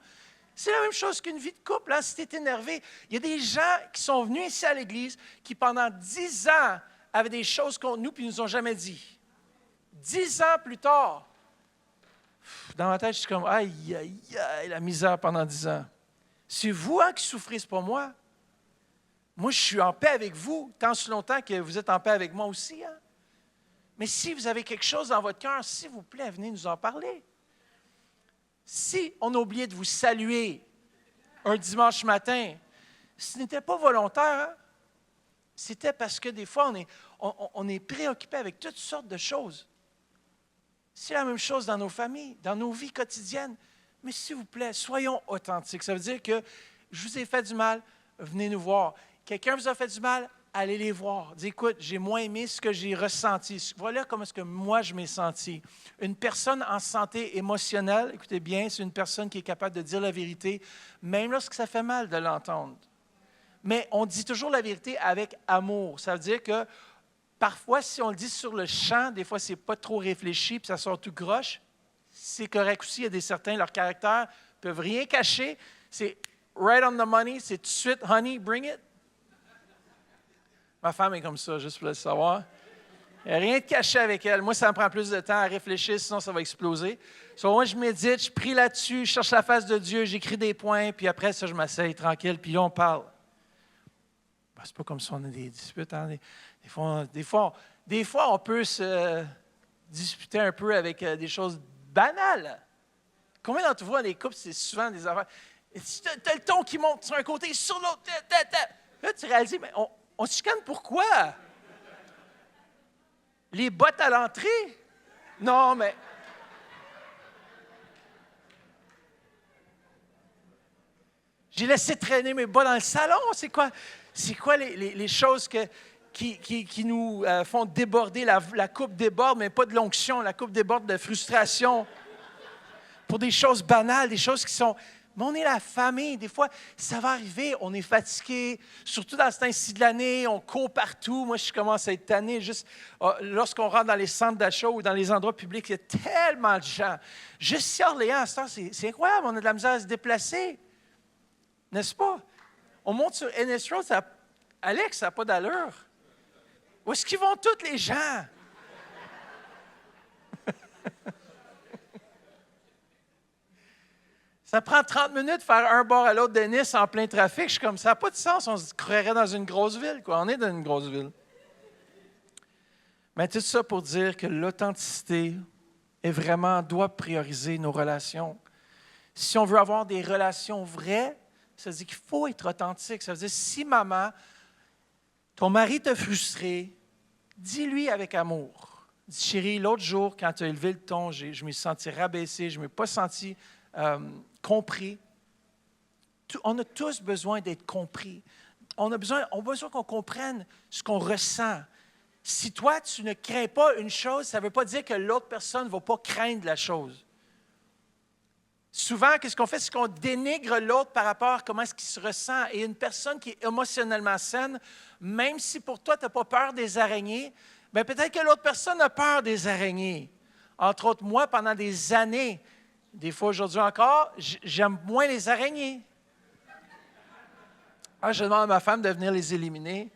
C'est la même chose qu'une vie de couple. Hein? Si tu es énervé, il y a des gens qui sont venus ici à l'Église qui, pendant 10 ans, avaient des choses contre nous et ils ne nous ont jamais dit. 10 ans plus tard, dans ma tête, je suis comme, aïe, aïe, aïe, la misère pendant 10 ans. C'est vous qui souffrez, c'est pas moi. Moi, je suis en paix avec vous, tant si longtemps que vous êtes en paix avec moi aussi. Hein? Mais si vous avez quelque chose dans votre cœur, s'il vous plaît, venez nous en parler. Si on a oublié de vous saluer un dimanche matin, ce n'était pas volontaire, hein? C'était parce que des fois, on est préoccupé avec toutes sortes de choses. C'est la même chose dans nos familles, dans nos vies quotidiennes. Mais s'il vous plaît, soyons authentiques. Ça veut dire que je vous ai fait du mal, venez nous voir. Quelqu'un vous a fait du mal, allez les voir. Dis, écoute, j'ai moins aimé ce que j'ai ressenti. Voilà comment est-ce que moi, je m'ai senti. Une personne en santé émotionnelle, écoutez bien, c'est une personne qui est capable de dire la vérité, même lorsque ça fait mal de l'entendre. Mais on dit toujours la vérité avec amour. Ça veut dire que parfois, si on le dit sur le champ, des fois, c'est pas trop réfléchi, puis ça sort tout croche. C'est correct aussi. Il y a des certains, leur caractère, ne peuvent rien cacher. C'est right on the money, c'est tout de suite, honey, bring it. Ma femme est comme ça, juste pour le savoir. Il n'y a rien de caché avec elle. Moi, ça me prend plus de temps à réfléchir, sinon ça va exploser. Moi, je médite, je prie là-dessus, je cherche la face de Dieu, j'écris des points, puis après ça, je m'asseye tranquille, puis là, on parle. Ben, c'est pas comme si on a des disputes. Hein? Des fois, on peut se disputer un peu avec des choses banales. Combien d'entre vous, dans les couples, c'est souvent des affaires. Tu as le ton qui monte sur un côté, sur l'autre. Là, tu réalises, mais on se chicane pourquoi? Les bottes à l'entrée? Non, mais... J'ai laissé traîner mes bas dans le salon. C'est quoi les choses qui nous font déborder? La coupe déborde, mais pas de l'onction. La coupe déborde de frustration. Pour des choses banales, des choses qui sont... Mais on est la famille. Des fois, ça va arriver, on est fatigué, surtout dans ce temps-ci de l'année, on court partout. Moi, je commence à être tanné. Juste lorsqu'on rentre dans les centres d'achat ou dans les endroits publics, il y a tellement de gens. Juste ici à Orléans, à ce temps, c'est incroyable, on a de la misère à se déplacer. N'est-ce pas? On monte sur Ennis Road, Alex, ça n'a pas d'allure. Où est-ce qu'ils vont tous les gens? Ça prend 30 minutes de faire un bord à l'autre de Nice en plein trafic. Je suis comme, ça n'a pas de sens, on se croirait dans une grosse ville, quoi. On est dans une grosse ville. Mais tout ça pour dire que l'authenticité doit prioriser nos relations. Si on veut avoir des relations vraies, ça veut dire qu'il faut être authentique. Ça veut dire, si maman, ton mari t'a frustré, dis-lui avec amour. Dis, chérie, l'autre jour, quand tu as élevé le ton, je me suis senti rabaissé, je ne me suis pas senti compris. On a tous besoin d'être compris. On a besoin qu'on comprenne ce qu'on ressent. Si toi, tu ne crains pas une chose, ça ne veut pas dire que l'autre personne ne va pas craindre la chose. Souvent, qu'est-ce qu'on fait? C'est qu'on dénigre l'autre par rapport à comment est-ce qu'il se ressent. Et une personne qui est émotionnellement saine, même si pour toi, tu n'as pas peur des araignées, bien, peut-être que l'autre personne a peur des araignées. Entre autres, moi, pendant des années, des fois aujourd'hui encore, j'aime moins les araignées. Je demande à ma femme de venir les éliminer.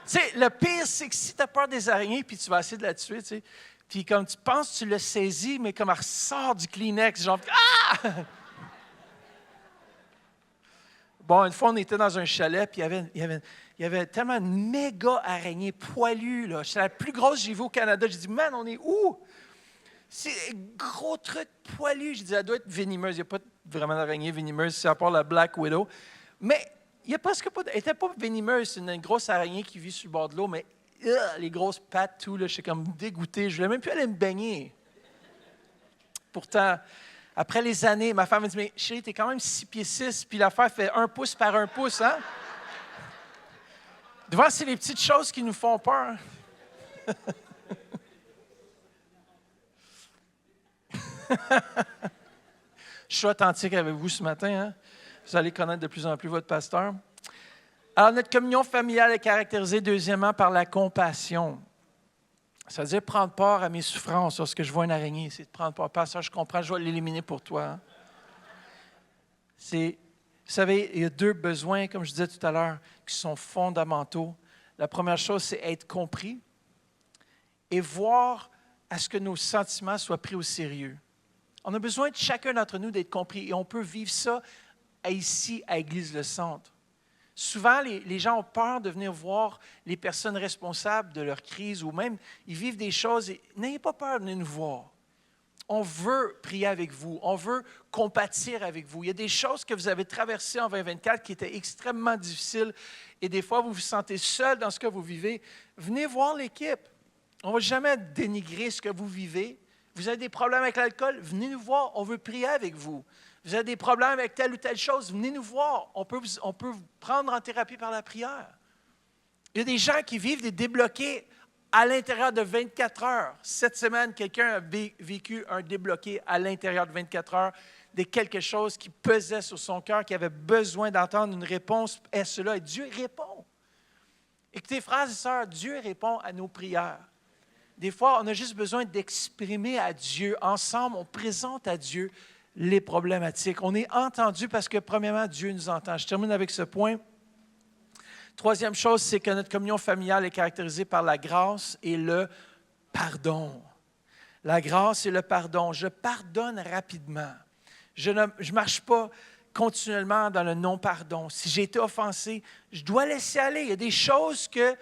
Tu sais, le pire, c'est que si tu as peur des araignées puis tu vas essayer de la tuer, tu sais, puis comme tu penses, tu l'as saisie, mais comme elle ressort du Kleenex, genre « Ah! » Bon, une fois, on était dans un chalet, puis il y avait tellement de méga araignées poilues, là. C'est la plus grosse que j'ai vue au Canada. J'ai dit « Man, on est où? » C'est un gros truc poilu. Je dis, elle doit être venimeuse. Il n'y a pas vraiment d'araignée venimeuse, c'est à part la Black Widow. Mais il n'y a presque pas. Elle n'était pas venimeuse. C'est une grosse araignée qui vit sur le bord de l'eau, mais les grosses pattes, tout, là, je suis comme dégoûté. Je ne voulais même plus aller me baigner. Pourtant, après les années, ma femme me dit, mais chérie, t'es quand même 6 pieds 6, puis l'affaire fait 1 pouce par 1 pouce, hein? Devant, c'est les petites choses qui nous font peur. Je suis authentique avec vous ce matin. Hein? Vous allez connaître de plus en plus votre pasteur. Alors, notre communion familiale est caractérisée, deuxièmement, par la compassion. Ça veut dire prendre part à mes souffrances lorsque je vois une araignée. C'est de prendre part. Pasteur, je comprends, je vais l'éliminer pour toi. Hein? Vous savez, il y a 2 besoins, comme je disais tout à l'heure, qui sont fondamentaux. La première chose, c'est être compris et voir à ce que nos sentiments soient pris au sérieux. On a besoin de chacun d'entre nous d'être compris et on peut vivre ça ici à Église Le Centre. Souvent, les gens ont peur de venir voir les personnes responsables de leur crise ou même ils vivent des choses et n'ayez pas peur de venir nous voir. On veut prier avec vous, on veut compatir avec vous. Il y a des choses que vous avez traversées en 2024 qui étaient extrêmement difficiles et des fois vous vous sentez seul dans ce que vous vivez. Venez voir l'équipe. On ne va jamais dénigrer ce que vous vivez. Vous avez des problèmes avec l'alcool, venez nous voir, on veut prier avec vous. Vous avez des problèmes avec telle ou telle chose, venez nous voir, on peut vous prendre en thérapie par la prière. Il y a des gens qui vivent des débloqués à l'intérieur de 24 heures. Cette semaine, quelqu'un a vécu un débloqué à l'intérieur de 24 heures de quelque chose qui pesait sur son cœur, qui avait besoin d'entendre une réponse à cela, et Dieu répond. Écoutez, frères et sœurs, Dieu répond à nos prières. Des fois, on a juste besoin d'exprimer à Dieu. Ensemble, on présente à Dieu les problématiques. On est entendu parce que, premièrement, Dieu nous entend. Je termine avec ce point. Troisième chose, c'est que notre communion familiale est caractérisée par la grâce et le pardon. La grâce et le pardon. Je pardonne rapidement. Je ne marche pas continuellement dans le non-pardon. Si j'ai été offensé, je dois laisser aller. Il y a des choses que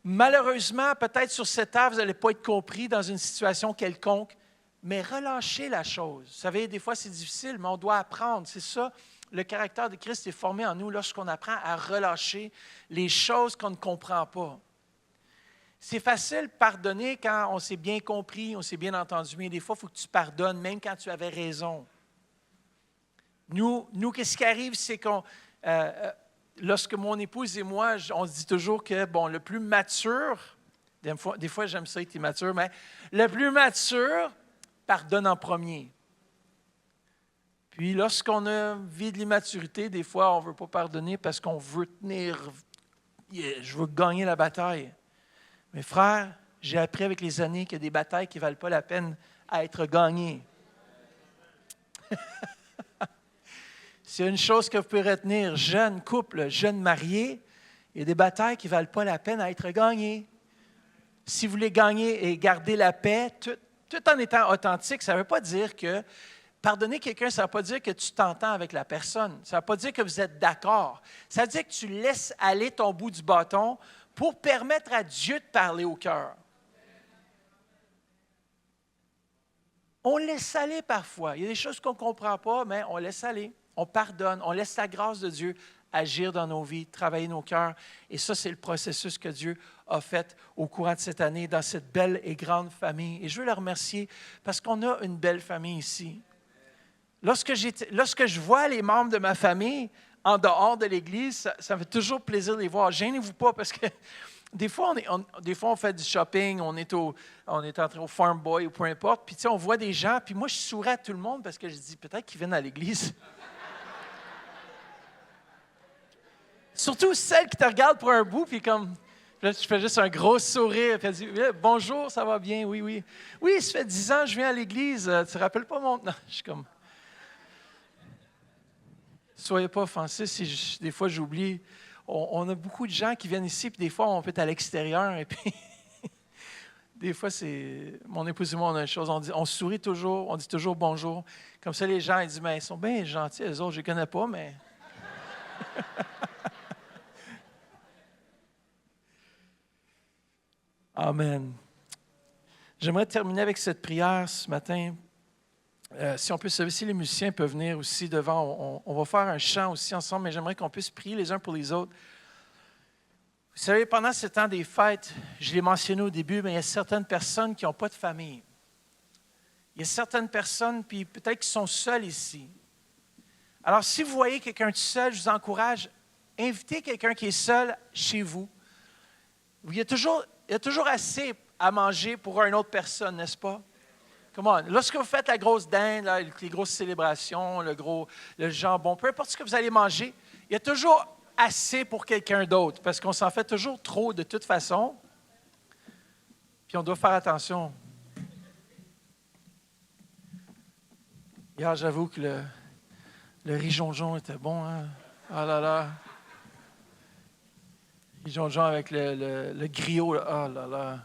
malheureusement, peut-être sur cette terre, vous n'allez pas être compris dans une situation quelconque, mais relâchez la chose. Vous savez, des fois, c'est difficile, mais on doit apprendre. C'est ça, le caractère de Christ est formé en nous lorsqu'on apprend à relâcher les choses qu'on ne comprend pas. C'est facile de pardonner quand on s'est bien compris, on s'est bien entendu, mais des fois, il faut que tu pardonnes, même quand tu avais raison. Nous qu'est-ce qui arrive, c'est qu'on... lorsque mon épouse et moi, on se dit toujours que, bon, le plus mature, des fois j'aime ça être immature, mais le plus mature pardonne en premier. Puis lorsqu'on a une vie de l'immaturité, des fois, on ne veut pas pardonner parce qu'on veut tenir, je veux gagner la bataille. Mais frère, j'ai appris avec les années qu'il y a des batailles qui ne valent pas la peine à être gagnées. S'il y a une chose que vous pouvez retenir, jeune couple, jeune marié, il y a des batailles qui ne valent pas la peine à être gagnées. Si vous voulez gagner et garder la paix, tout en étant authentique, ça ne veut pas dire que pardonner quelqu'un, ça ne veut pas dire que tu t'entends avec la personne. Ça ne veut pas dire que vous êtes d'accord. Ça veut dire que tu laisses aller ton bout du bâton pour permettre à Dieu de parler au cœur. On laisse aller parfois. Il y a des choses qu'on ne comprend pas, mais on laisse aller. On pardonne, on laisse la grâce de Dieu agir dans nos vies, travailler nos cœurs. Et ça, c'est le processus que Dieu a fait au courant de cette année dans cette belle et grande famille. Et je veux le remercier parce qu'on a une belle famille ici. Lorsque je vois les membres de ma famille en dehors de l'Église, ça me fait toujours plaisir de les voir. Gênez-vous pas parce que des fois, on fait du shopping, on est entré au Farm Boy ou peu importe, puis on voit des gens, puis moi, je souris à tout le monde parce que je dis peut-être qu'ils viennent à l'Église. Surtout celle qui te regarde pour un bout, puis comme, là, je fais juste un gros sourire, puis elle dit « Bonjour, ça va bien? Oui, oui. »« Oui, ça fait 10 ans que je viens à l'Église, tu ne te rappelles pas mon... » Non, je suis comme... Soyez pas offensés si des fois j'oublie. On a beaucoup de gens qui viennent ici, puis des fois on peut être à l'extérieur, et puis des fois c'est... Mon épouse et moi, on a une chose, on sourit toujours, on dit toujours bonjour. Comme ça, les gens ils disent « Mais ils sont bien gentils, les autres, je ne les connais pas, mais... » Amen. J'aimerais terminer avec cette prière ce matin. Si on peut se lever, si les musiciens peuvent venir aussi devant, on va faire un chant aussi ensemble, mais j'aimerais qu'on puisse prier les uns pour les autres. Vous savez, pendant ce temps des fêtes, je l'ai mentionné au début, mais il y a certaines personnes qui n'ont pas de famille. Il y a certaines personnes, puis peut-être qui sont seules ici. Alors, si vous voyez quelqu'un de seul, je vous encourage, invitez quelqu'un qui est seul chez vous. Il y a toujours assez à manger pour une autre personne, n'est-ce pas? Come on. Lorsque vous faites la grosse dinde, là, les grosses célébrations, le jambon, peu importe ce que vous allez manger, il y a toujours assez pour quelqu'un d'autre, parce qu'on s'en fait toujours trop de toute façon. Puis on doit faire attention. Hier, j'avoue que le riz jonjon était bon, hein? Ah là là! Riz jonjon avec le griot, là. Ah là là!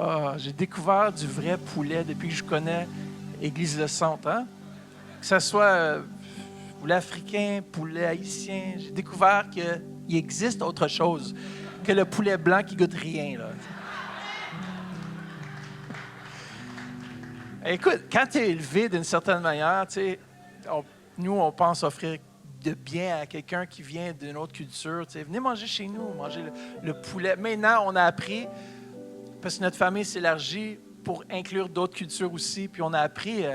Ah, j'ai découvert du vrai poulet depuis que je connais Église Le Centre. Hein? Que ce soit poulet africain, poulet haïtien, j'ai découvert qu'il existe autre chose que le poulet blanc qui goûte rien. Là. Écoute, quand tu es élevé d'une certaine manière, nous, on pense offrir de bien à quelqu'un qui vient d'une autre culture. Venez manger chez nous, manger le poulet. Maintenant, on a appris... Parce que notre famille s'élargit pour inclure d'autres cultures aussi. Puis on a appris,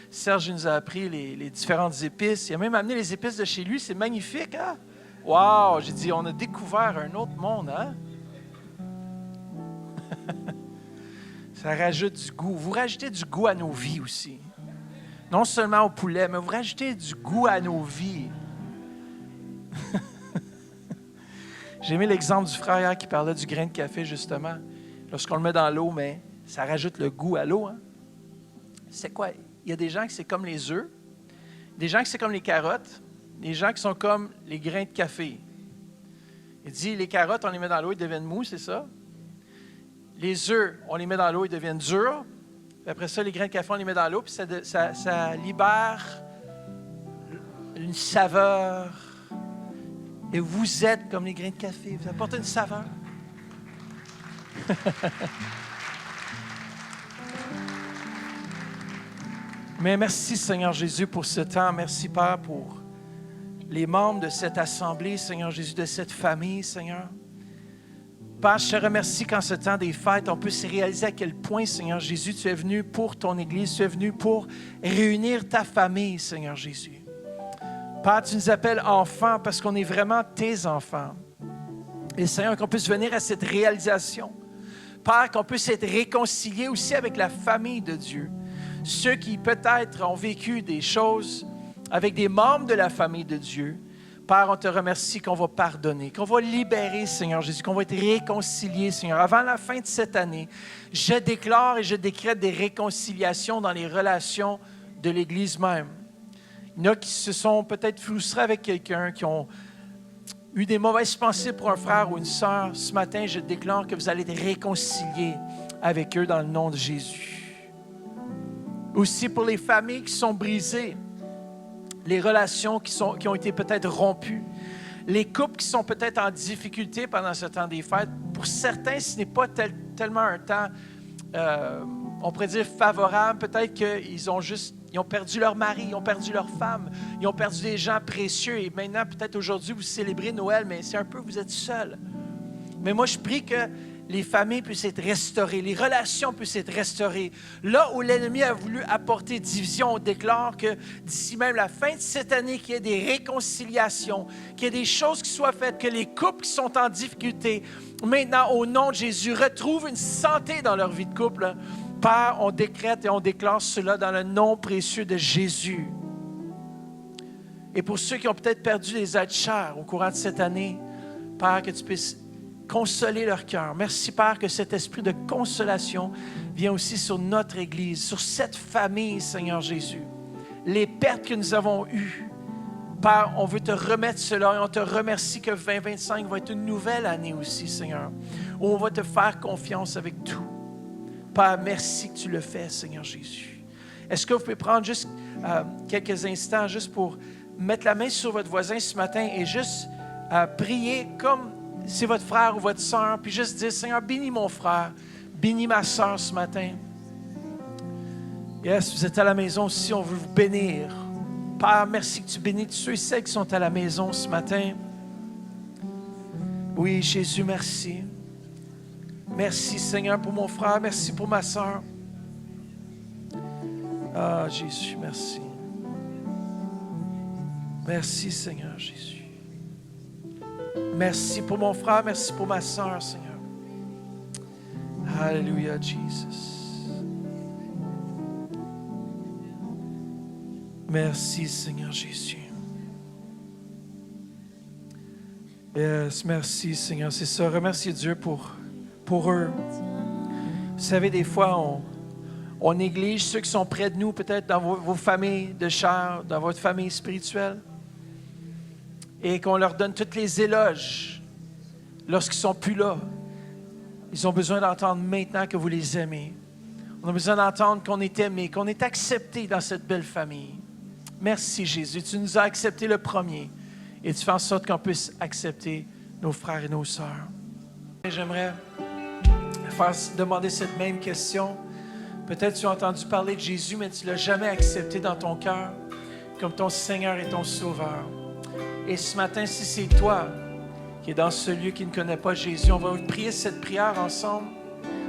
Serge nous a appris les différentes épices. Il a même amené les épices de chez lui. C'est magnifique, hein? Wow! J'ai dit, on a découvert un autre monde, hein? Ça rajoute du goût. Vous rajoutez du goût à nos vies aussi. Non seulement au poulet, mais vous rajoutez du goût à nos vies. J'ai aimé l'exemple du frère hier qui parlait du grain de café, justement. Lorsqu'on le met dans l'eau, mais ça rajoute le goût à l'eau. Hein? C'est quoi? Il y a des gens qui c'est comme les œufs, des gens qui c'est comme les carottes, des gens qui sont comme les grains de café. Il dit, les carottes, on les met dans l'eau, ils deviennent mous, c'est ça? Les œufs, on les met dans l'eau, ils deviennent durs. Puis après ça, les grains de café, on les met dans l'eau, puis ça libère une saveur. Et vous êtes comme les grains de café, vous apportez une saveur. Mais merci Seigneur Jésus pour ce temps. Merci Père pour les membres de cette assemblée, Seigneur Jésus, de cette famille, Seigneur. Père, je te remercie qu'en ce temps des fêtes, on puisse réaliser à quel point, Seigneur Jésus, tu es venu pour ton Église, tu es venu pour réunir ta famille, Seigneur Jésus. Père, tu nous appelles enfants parce qu'on est vraiment tes enfants. Et Seigneur, qu'on puisse venir à cette réalisation. Père, qu'on puisse être réconciliés aussi avec la famille de Dieu. Ceux qui peut-être ont vécu des choses avec des membres de la famille de Dieu. Père, on te remercie qu'on va pardonner, qu'on va libérer, Seigneur Jésus, qu'on va être réconciliés, Seigneur. Avant la fin de cette année, je déclare et je décrète des réconciliations dans les relations de l'Église même. Il y en a qui se sont peut-être frustrés avec quelqu'un, qui ont eu des mauvaises pensées pour un frère ou une sœur. Ce matin, je déclare que vous allez être réconciliés avec eux dans le nom de Jésus. Aussi pour les familles qui sont brisées, les relations qui ont été peut-être rompues, les couples qui sont peut-être en difficulté pendant ce temps des fêtes. Pour certains, ce n'est pas tellement un temps, on pourrait dire, favorable. Peut-être qu'ils ont perdu leur mari, ils ont perdu leur femme, ils ont perdu des gens précieux. Et maintenant, peut-être aujourd'hui, vous célébrez Noël, mais c'est un peu, vous êtes seuls. Mais moi, je prie que les familles puissent être restaurées, les relations puissent être restaurées. Là où l'ennemi a voulu apporter division, on déclare que d'ici même la fin de cette année, qu'il y ait des réconciliations, qu'il y ait des choses qui soient faites, que les couples qui sont en difficulté, maintenant, au nom de Jésus, retrouvent une santé dans leur vie de couple. Père, on décrète et on déclare cela dans le nom précieux de Jésus. Et pour ceux qui ont peut-être perdu des êtres chers au courant de cette année, Père, que tu puisses consoler leur cœur. Merci, Père, que cet esprit de consolation vient aussi sur notre Église, sur cette famille, Seigneur Jésus. Les pertes que nous avons eues, Père, on veut te remettre cela et on te remercie que 2025 va être une nouvelle année aussi, Seigneur, où on va te faire confiance avec tout. Père, merci que tu le fais, Seigneur Jésus. Est-ce que vous pouvez prendre juste quelques instants juste pour mettre la main sur votre voisin ce matin et juste prier comme c'est votre frère ou votre sœur, puis juste dire, Seigneur, bénis mon frère, bénis ma sœur ce matin. Yes, vous êtes à la maison aussi, on veut vous bénir. Père, merci que tu bénis tous ceux et celles qui sont à la maison ce matin. Oui, Jésus, merci. Merci, Seigneur, pour mon frère, merci pour ma sœur. Ah, Jésus, merci. Merci, Seigneur Jésus. Merci pour mon frère, merci pour ma sœur, Seigneur. Alléluia, Jesus. Merci, Seigneur Jésus. Yes, merci, Seigneur. C'est ça, remercier Dieu pour eux. Vous savez, des fois, on néglige ceux qui sont près de nous, peut-être dans vos familles de chair, dans votre famille spirituelle. Et qu'on leur donne tous les éloges lorsqu'ils ne sont plus là. Ils ont besoin d'entendre maintenant que vous les aimez. On a besoin d'entendre qu'on est aimé, qu'on est accepté dans cette belle famille. Merci Jésus, tu nous as accepté le premier et tu fais en sorte qu'on puisse accepter nos frères et nos sœurs. Et j'aimerais demander cette même question. Peut-être tu as entendu parler de Jésus, mais tu ne l'as jamais accepté dans ton cœur comme ton Seigneur et ton Sauveur. Et ce matin, si c'est toi qui es dans ce lieu qui ne connaît pas Jésus, on va vous prier cette prière ensemble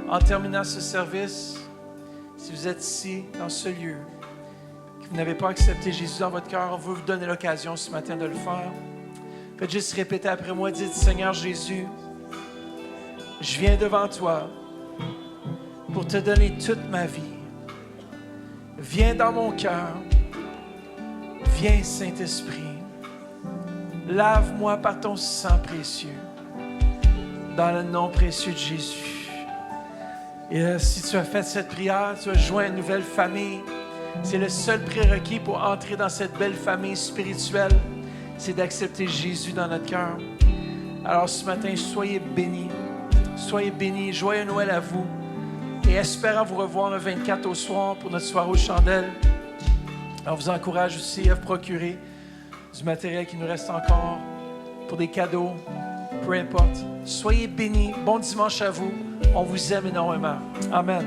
en terminant ce service. Si vous êtes ici, dans ce lieu, que vous n'avez pas accepté Jésus dans votre cœur, on veut vous donner l'occasion ce matin de le faire. Faites juste répéter après moi, dites, Seigneur Jésus, je viens devant toi pour te donner toute ma vie. Viens dans mon cœur. Viens, Saint-Esprit. Lave-moi par ton sang précieux, dans le nom précieux de Jésus. Et si tu as fait cette prière, tu as joint une nouvelle famille. C'est le seul prérequis pour entrer dans cette belle famille spirituelle, c'est d'accepter Jésus dans notre cœur. Alors ce matin, soyez bénis. Soyez bénis. Joyeux Noël à vous. Et espérant vous revoir le 24 au soir pour notre soirée aux chandelles. On vous encourage aussi à vous procurer du matériel qui nous reste encore pour des cadeaux, peu importe. Soyez bénis. Bon dimanche à vous. On vous aime énormément. Amen.